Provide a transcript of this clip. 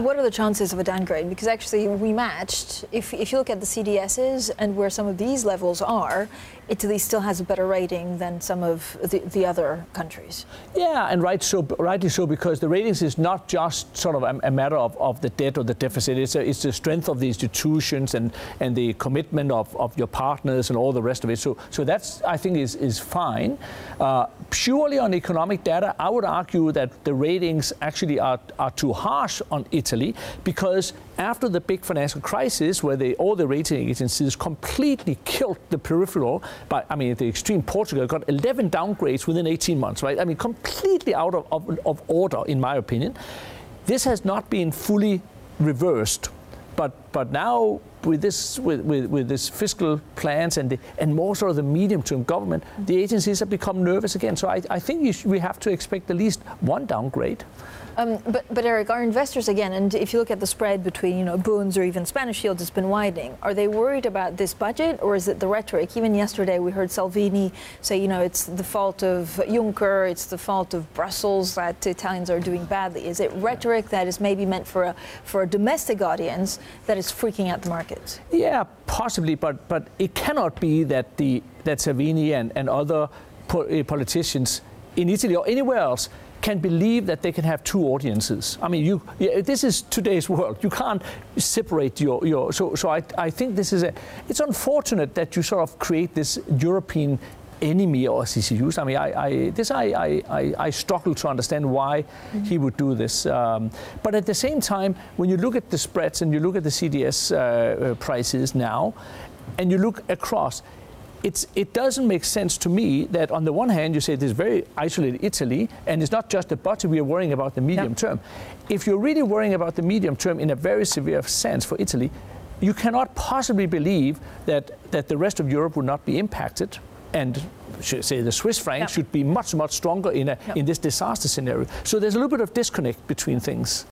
What are the chances of a downgrade? Because actually we matched, if you look at the CDSs and where some of these levels are, Italy still has a better rating than some of the other countries. Yeah, and rightly so, because the ratings is not just sort of a matter of the debt or the deficit. It's the strength of the institutions and the commitment of your partners and all the rest of it. So that's, I think, is fine. Purely on economic data, I would argue that the ratings actually are too harsh on Italy, because after the big financial crisis, where all the rating agencies completely killed the peripheral, at the extreme, Portugal got 11 downgrades within 18 months, right? I mean, completely out of order, in my opinion. This has not been fully reversed, but now with this fiscal plans and more sort of the medium-term government, the agencies have become nervous again. So I think we have to expect at least one downgrade. But Erik, our investors, again, and if you look at the spread between bonds or even Spanish yields, it's been widening. Are they worried about this budget, or is it the rhetoric? Even yesterday we heard Salvini say, it's the fault of Juncker, it's the fault of Brussels that Italians are doing badly. Is it rhetoric that is maybe meant for a domestic audience that is freaking out the markets? Yeah, possibly, but it cannot be that Salvini and other politicians in Italy or anywhere else can believe that they can have two audiences. I mean, this is today's world. You can't separate your. So I think it's unfortunate that you sort of create this European enemy, or as he used. I mean, I struggle to understand why he would do this. But at the same time, when you look at the spreads and you look at the CDS prices now, and you look across, it doesn't make sense to me that on the one hand you say this very isolated Italy, and it's not just the budget, we are worrying about the medium term. If you're really worrying about the medium term in a very severe sense for Italy, you cannot possibly believe that the rest of Europe will not be impacted, and say the Swiss franc should be much, much stronger in this disaster scenario. So there's a little bit of disconnect between things.